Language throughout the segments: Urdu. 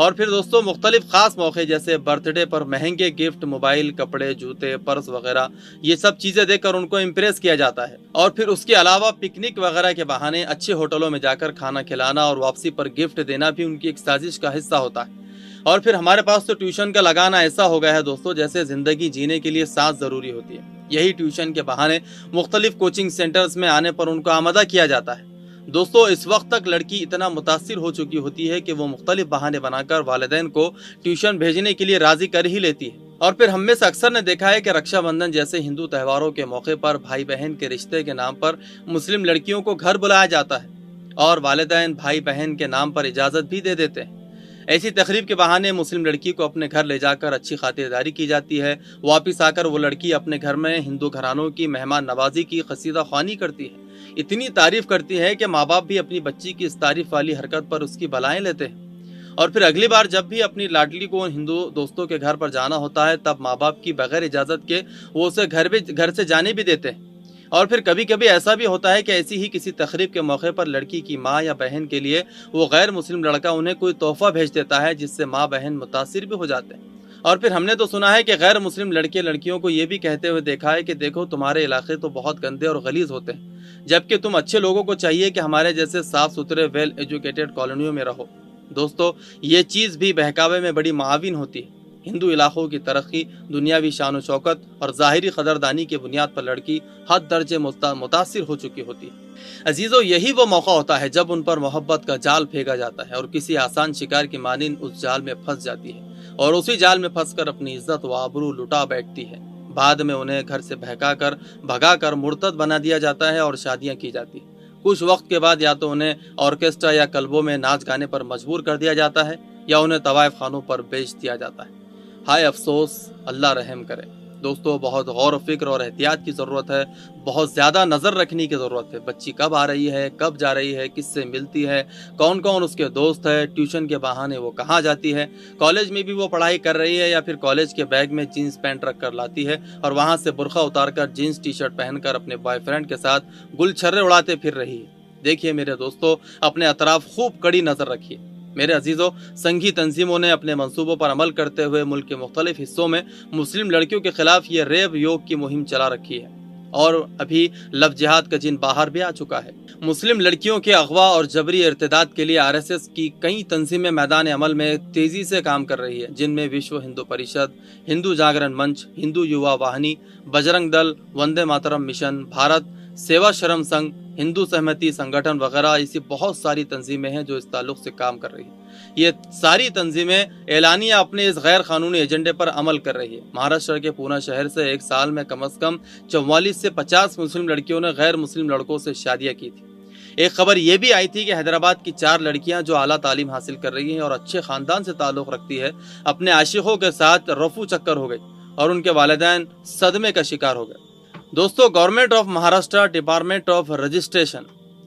اور پھر دوستوں مختلف خاص موقع جیسے برتھ ڈے پر مہنگے گفٹ، موبائل، کپڑے، جوتے، پرس وغیرہ، یہ سب چیزیں دے کر ان کو امپریس کیا جاتا ہے۔ اور پھر اس کے علاوہ پکنک وغیرہ کے بہانے اچھے ہوٹلوں میں جا کر کھانا کھلانا اور واپسی پر گفٹ دینا بھی ان کی ایک سازش کا حصہ ہوتا ہے۔ اور پھر ہمارے پاس تو ٹیوشن کا لگانا ایسا ہو گیا ہے دوستوں جیسے زندگی جینے کے لیے سانس ضروری ہوتی ہے۔ یہی ٹیوشن کے بہانے مختلف کوچنگ سینٹرز میں آنے پر ان کو آمادہ کیا جاتا ہے۔ دوستو اس وقت تک لڑکی اتنا متاثر ہو چکی ہوتی ہے کہ وہ مختلف بہانے بنا کر والدین کو ٹیوشن بھیجنے کے لیے راضی کر ہی لیتی ہے۔ اور پھر ہم میں سے اکثر نے دیکھا ہے کہ رکشا بندھن جیسے ہندو تہواروں کے موقع پر بھائی بہن کے رشتے کے نام پر مسلم لڑکیوں کو گھر بلایا جاتا ہے اور والدین بھائی بہن کے نام پر اجازت بھی دے دیتے ہیں۔ ایسی تقریب کے بہانے مسلم لڑکی کو اپنے گھر لے جا کر اچھی خاطرداری کی جاتی ہے۔ واپس آ کر وہ لڑکی اپنے گھر میں ہندو گھرانوں کی مہمان نوازی کی قصیدہ خوانی کرتی ہے، اتنی تعریف کرتی ہے کہ ماں باپ بھی اپنی بچی کی اس تعریف والی حرکت پر اس کی بلائیں لیتے ہیں۔ اور پھر اگلی بار جب بھی اپنی لاڈلی کو ہندو دوستوں کے گھر پر جانا ہوتا ہے تب ماں باپ کی بغیر اجازت کے وہ اسے گھر سے جانے بھی دیتے ہیں۔ اور پھر کبھی کبھی ایسا بھی ہوتا ہے کہ ایسی ہی کسی تقریب کے موقع پر لڑکی کی ماں یا بہن کے لیے وہ غیر مسلم لڑکا انہیں کوئی تحفہ بھیج دیتا ہے جس سے ماں بہن متاثر بھی ہو جاتے ہیں۔ اور پھر ہم نے تو سنا ہے کہ غیر مسلم لڑکے لڑکیوں کو یہ بھی کہتے ہوئے دیکھا ہے کہ دیکھو تمہارے علاقے تو بہت گندے اور غلیظ ہوتے ہیں، جبکہ تم اچھے لوگوں کو چاہیے کہ ہمارے جیسے صاف ستھرے ویل ایجوکیٹڈ کالونیوں میں رہو۔ دوستو یہ چیز بھی بہکاوے میں بڑی معاون ہوتی ہے۔ ہندو علاقوں کی ترقی، دنیاوی شان و شوکت اور ظاہری قدردانی کی بنیاد پر لڑکی حد درجے متاثر ہو چکی ہوتی ہے۔ عزیزو یہی وہ موقع ہوتا ہے جب ان پر محبت کا جال پھینکا جاتا ہے اور کسی آسان شکار کی مانند اس جال میں پھنس جاتی ہے اور اسی جال میں پھنس کر اپنی عزت و آبرو لٹا بیٹھتی ہے۔ بعد میں انہیں گھر سے بھگا کر مرتد بنا دیا جاتا ہے اور شادیاں کی جاتی ہیں۔ کچھ وقت کے بعد یا تو انہیں آرکیسٹرا یا کلبوں میں ناچ گانے پر مجبور کر دیا جاتا ہے یا انہیں طوائف خانوں پر بیچ دیا جاتا ہے۔ ہائے افسوس، اللہ رحم کرے۔ دوستو بہت غور و فکر اور احتیاط کی ضرورت ہے، بہت زیادہ نظر رکھنے کی ضرورت ہے۔ بچی کب آ رہی ہے، کب جا رہی ہے، کس سے ملتی ہے، کون کون اس کے دوست ہے، ٹیوشن کے بہانے وہ کہاں جاتی ہے، کالج میں بھی وہ پڑھائی کر رہی ہے یا پھر کالج کے بیگ میں جینس پینٹ رکھ کر لاتی ہے اور وہاں سے برقع اتار کر جینس ٹی شرٹ پہن کر اپنے بوائے فرینڈ کے ساتھ گل چھرے اڑاتے پھر رہی ہے۔ دیکھیے میرے دوستو، اپنے اطراف خوب کڑی نظر رکھیے۔ میرے عزیزو، سنگھی تنظیموں نے اپنے منصوبوں پر عمل کرتے ہوئے ملک کے مختلف حصوں میں مسلم لڑکیوں کے خلاف یہ ریپ یوگ کی مہم چلا رکھی ہے اور ابھی لو جہاد کا جن باہر بھی آ چکا ہے۔ مسلم لڑکیوں کے اغوا اور جبری ارتداد کے لیے RSS کی کئی تنظیمیں میدان عمل میں تیزی سے کام کر رہی ہے، جن میں وشو ہندو پریشد، ہندو جاگرن منچ، ہندو یووا واہنی، بجرنگ دل، وندے ماترم مشن بھارت، سیوا شرم سنگھ، ہندو سہمتی سنگٹھن وغیرہ ایسی بہت ساری تنظیمیں ہیں جو اس تعلق سے کام کر رہی ہیں۔ یہ ساری تنظیمیں اعلانیہ اپنے اس غیر قانونی ایجنڈے پر عمل کر رہی ہے۔ مہاراشٹر کے پونا شہر سے ایک سال میں کم از کم 44 سے 50 مسلم لڑکیوں نے غیر مسلم لڑکوں سے شادیاں کی تھی۔ ایک خبر یہ بھی آئی تھی کہ حیدرآباد کی 4 لڑکیاں جو اعلیٰ تعلیم حاصل کر رہی ہیں اور اچھے خاندان سے تعلق رکھتی ہے، اپنے عاشقوں کے ساتھ رفو چکر ہو گئی اور ان کے والدین صدمے کا شکار ہو گئے۔ دوستو government of Maharashtra department of registration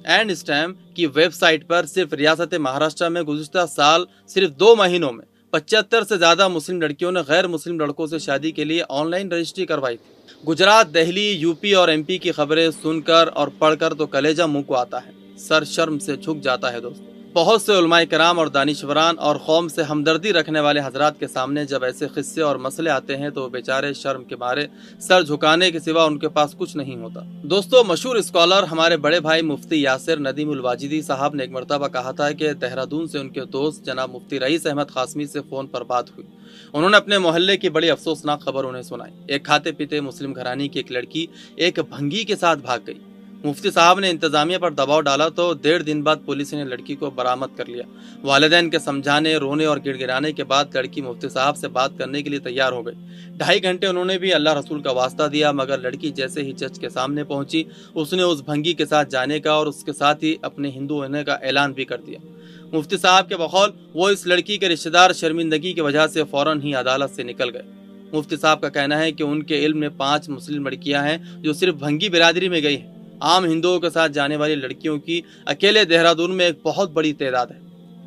and stamp کی ویب سائٹ پر صرف ریاست مہاراشٹر میں گزشتہ سال صرف 2 مہینوں میں 75 سے زیادہ مسلم لڑکیوں نے غیر مسلم لڑکوں سے شادی کے لیے آن لائن رجسٹری کروائی تھی۔ گجرات، دہلی، UP اور MP کی خبریں سن کر اور پڑھ کر تو کلیجہ منہ کو آتا ہے، سر شرم سے جھک جاتا ہے۔ دوستو بہت سے علماء کرام اور دانشوران اور قوم سے ہمدردی رکھنے والے حضرات کے سامنے جب ایسے قصے اور مسئلے آتے ہیں تو وہ بیچارے شرم کے مارے سر جھکانے کے سوا ان کے پاس کچھ نہیں ہوتا۔ دوستو مشہور اسکالر ہمارے بڑے بھائی مفتی یاسر ندیم الواجدی صاحب نے ایک مرتبہ کہا تھا کہ دہرادون سے ان کے دوست جناب مفتی رئیس احمد قاسمی سے فون پر بات ہوئی۔ انہوں نے اپنے محلے کی بڑی افسوسناک خبر انہیں سنائی۔ ایک کھاتے پیتے مسلم گھرانے کی ایک لڑکی ایک بھنگی کے ساتھ بھاگ گئی۔ مفتی صاحب نے انتظامیہ پر دباؤ ڈالا تو 1.5 دن بعد پولیس نے لڑکی کو برآمد کر لیا۔ والدین کے سمجھانے، رونے اور گڑ گڑانے کے بعد لڑکی مفتی صاحب سے بات کرنے کے لیے تیار ہو گئی۔ 2.5 گھنٹے انہوں نے بھی اللہ رسول کا واسطہ دیا، مگر لڑکی جیسے ہی جج کے سامنے پہنچی اس نے اس بھنگی کے ساتھ جانے کا اور اس کے ساتھ ہی اپنے ہندو ہونے کا اعلان بھی کر دیا۔ مفتی صاحب کے بقول وہ اس لڑکی کے رشتہ دار شرمندگی کی وجہ سے فوراً ہی عدالت سے نکل گئے۔ مفتی صاحب کا کہنا ہے کہ ان کے علم میں 5 مسلم لڑکیاں ہیں جو صرف بھنگی برادری میں گئی ہیں۔ عام ہندوؤں کے ساتھ جانے والی لڑکیوں کی اکیلے دہرادون میں ایک بہت بڑی تعداد ہے۔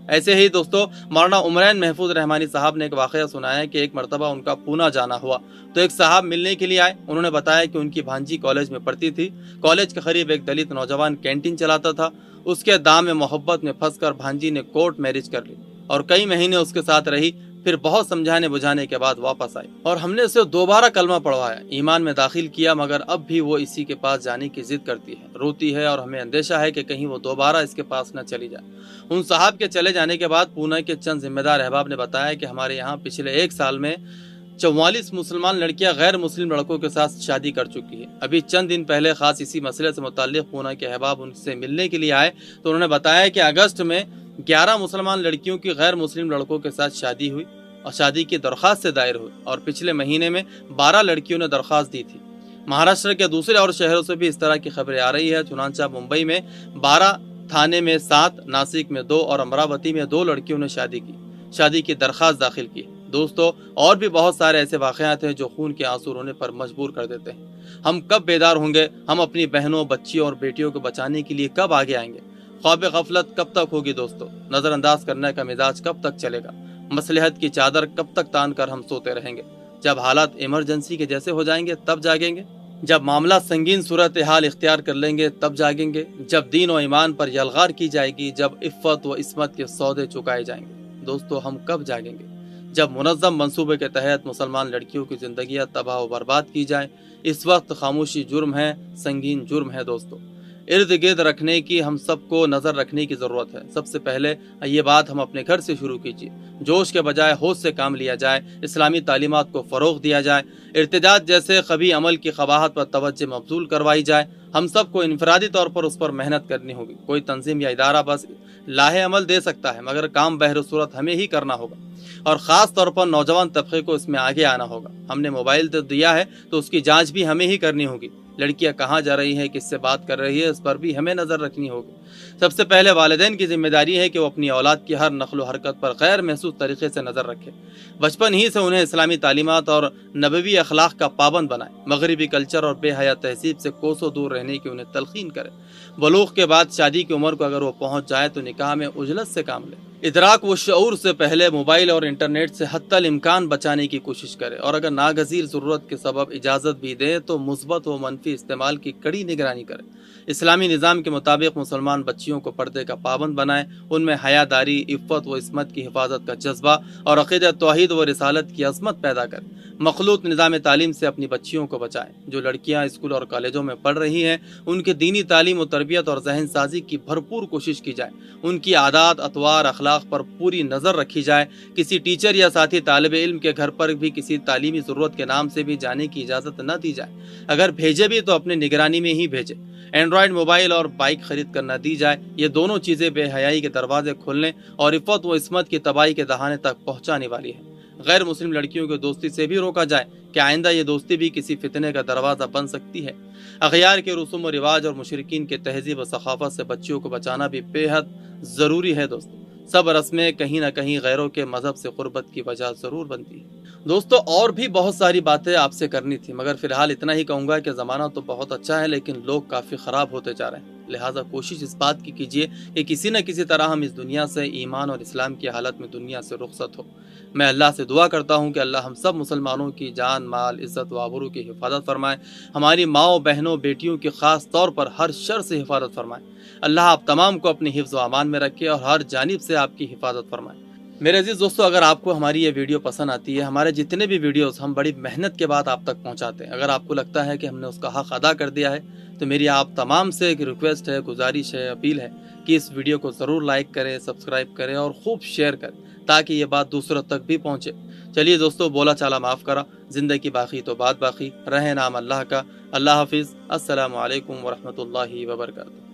ایسے ہی دوستو مولانا عمرین محفوظ رحمانی صاحب نے ایک واقعہ سنایا کہ ایک مرتبہ ان کا پونا جانا ہوا تو ایک صاحب ملنے کے لیے آئے۔ انہوں نے بتایا کہ ان کی بھانجی کالج میں پڑھتی تھی۔ کالج کے قریب ایک دلت نوجوان کینٹین چلاتا تھا۔ اس کے دام میں محبت میں پھنس کر بھانجی نے کورٹ میرج کر لی اور کئی مہینے اس کے ساتھ رہی، پھر بہت سمجھانے بجھانے کے بعد واپس آئی اور ہم نے اسے دوبارہ کلمہ پڑھوایا، ایمان میں داخل کیا، مگر اب بھی وہ اسی کے پاس جانے کی ضد کرتی ہے، روتی ہے اور ہمیں اندیشہ ہے کہ کہیں وہ دوبارہ اس کے پاس نہ چلی جائے۔ ان صاحب کے چلے جانے کے بعد پونے کے چند ذمہ دار احباب نے بتایا کہ ہمارے یہاں پچھلے 1 سال میں 44 مسلمان لڑکیاں غیر مسلم لڑکوں کے ساتھ شادی کر چکی ہیں۔ ابھی چند دن پہلے خاص اسی مسئلے سے متعلق پونے کے احباب ان سے ملنے کے لیے آئے تو انہوں نے بتایا کہ اگست میں 11 مسلمان لڑکیوں کی غیر مسلم لڑکوں کے ساتھ شادی ہوئی اور شادی کی درخواست سے دائر ہوئی، اور پچھلے مہینے میں 12 لڑکیوں نے درخواست دی تھی۔ مہاراشٹر کے دوسرے اور شہروں سے بھی اس طرح کی خبریں آ رہی ہے، چنانچہ ممبئی میں 12، تھانے میں 7، ناسک میں 2 اور امراوتی میں 2 لڑکیوں نے شادی کی درخواست داخل کی۔ دوستو، اور بھی بہت سارے ایسے واقعات ہیں جو خون کے آنسو رونے پر مجبور کر دیتے ہیں۔ ہم کب بیدار ہوں گے؟ ہم اپنی بہنوں، بچیوں اور بیٹیوں کو بچانے کے لیے کب آگے آئیں گے؟ خواب غفلت کب تک ہوگی دوستو؟ نظر انداز کرنے کا مزاج کب تک چلے گا؟ مصلحت کی چادر کب تک تان کر ہم سوتے رہیں گے؟ جب حالات ایمرجنسی کے جیسے ہو جائیں گے تب جاگیں گے؟ جب معاملہ سنگین صورتحال اختیار کر لیں گے تب جاگیں گے؟ جب دین و ایمان پر یلغار کی جائے گی، جب عفت و عصمت کے سودے چکائے جائیں گے؟ دوستو، ہم کب جاگیں گے؟ جب منظم منصوبے کے تحت مسلمان لڑکیوں کی زندگیاں تباہ و برباد کی جائیں۔ اس وقت خاموشی جرم ہے، سنگین جرم ہے دوستو۔ ارد گرد رکھنے کی ہم سب کو نظر رکھنے کی ضرورت ہے۔ سب سے پہلے یہ بات ہم اپنے گھر سے شروع کیجیے، جوش کے بجائے ہوش سے کام لیا جائے، اسلامی تعلیمات کو فروغ دیا جائے، ارتداد جیسے قبیح عمل کی قباحت پر توجہ مبذول کروائی جائے۔ ہم سب کو انفرادی طور پر اس پر محنت کرنی ہوگی۔ کوئی تنظیم یا ادارہ بس لاہ عمل دے سکتا ہے، مگر کام بہر صورت ہمیں ہی کرنا ہوگا، اور خاص طور پر نوجوان طبقے کو اس میں آگے آنا ہوگا۔ ہم نے موبائل تو دیا ہے تو اس کی جانچ بھی ہمیں ہی کرنی ہوگی۔ لڑکیاں کہاں جا رہی ہیں، کس سے بات کر رہی ہے، اس پر بھی ہمیں نظر رکھنی ہوگی۔ سب سے پہلے والدین کی ذمہ داری ہے کہ وہ اپنی اولاد کی ہر نقل و حرکت پر غیر محسوس طریقے سے نظر رکھے۔ بچپن ہی سے انہیں اسلامی تعلیمات اور نبوی اخلاق کا پابند بنائے، مغربی کلچر اور بے حیا تہذیب سے کوسوں دور رہنے کی انہیں تلقین کرے۔ بلوغ کے بعد شادی کی عمر کو اگر وہ پہنچ جائے تو نکاح میں عجلت سے کام لے۔ ادراک و شعور سے پہلے موبائل اور انٹرنیٹ سے حتی الامکان بچانے کی کوشش کرے، اور اگر ناگزیر ضرورت کے سبب اجازت بھی دے تو مثبت و منفی استعمال کی کڑی نگرانی کرے۔ اسلامی نظام کے مطابق مسلمان بچیوں کو پردے کا پابند بنائے، ان میں حیا داری، عفت و عصمت کی حفاظت کا جذبہ اور عقیدہ توحید و رسالت کی عظمت پیدا کرے۔ مخلوط نظام تعلیم سے اپنی بچیوں کو بچائیں۔ جو لڑکیاں اسکول اور کالجوں میں پڑھ رہی ہیں ان کے دینی تعلیم و تربیت اور ذہن سازی کی بھرپور کوشش کی جائے، ان کی عادات، اطوار، اخلاق پر پوری نظر رکھی جائے۔ کسی ٹیچر یا ساتھی طالب علم کے گھر پر بھی کسی تعلیمی ضرورت کے نام سے بھی جانے کی اجازت نہ دی جائے، اگر بھیجے بھی تو اپنے نگرانی میں ہی بھیجے۔ اینڈرائیڈ موبائل اور بائک خرید کر نہ دی جائے، یہ دونوں چیزیں بے حیائی کے دروازے کھولنے اور عفت و عصمت کی تباہی کے دہانے تک پہنچانے والی ہے۔ غیر مسلم لڑکیوں کی دوستی سے بھی روکا جائے کہ آئندہ یہ دوستی بھی کسی فتنے کا دروازہ بن سکتی ہے۔ اغیار کے رسوم و رواج اور مشرکین کے تہذیب و ثقافت سے بچیوں کو بچانا بھی بے حد ضروری ہے دوستو۔ سب رسمیں کہیں نہ کہیں غیروں کے مذہب سے قربت کی وجہ ضرور بنتی ہے دوستو۔ اور بھی بہت ساری باتیں آپ سے کرنی تھی، مگر فی الحال اتنا ہی کہوں گا کہ زمانہ تو بہت اچھا ہے لیکن لوگ کافی خراب ہوتے جا رہے ہیں، لہٰذا کوشش اس بات کی کیجیے کہ کسی نہ کسی طرح ہم اس دنیا سے ایمان اور اسلام کی حالت میں دنیا سے رخصت ہو۔ میں اللہ سے دعا کرتا ہوں کہ اللہ ہم سب مسلمانوں کی جان، مال، عزت و آبرو کی حفاظت فرمائے، ہماری ماؤں، بہنوں، بیٹیوں کی خاص طور پر ہر شر سے حفاظت فرمائے۔ اللہ آپ تمام کو اپنی حفظ و امان میں رکھے اور ہر جانب سے آپ کی حفاظت فرمائے۔ میرے عزیز دوستو، اگر آپ کو ہماری یہ ویڈیو پسند آتی ہے، ہمارے جتنے بھی ویڈیوز ہم بڑی محنت کے بعد آپ تک پہنچاتے ہیں، اگر آپ کو لگتا ہے کہ ہم نے اس کا حق ادا کر دیا ہے تو میری آپ تمام سے ایک ریکویسٹ ہے، گزارش ہے، اپیل ہے کہ اس ویڈیو کو ضرور لائک کریں، سبسکرائب کریں اور خوب شیئر کریں تاکہ یہ بات دوسروں تک بھی پہنچے۔ چلیے دوستو، بولا چالا معاف کرا، زندگی باقی تو بات باقی، رہے نام اللہ کا۔ اللہ حافظ، السلام علیکم ورحمۃ اللہ وبرکاتہ۔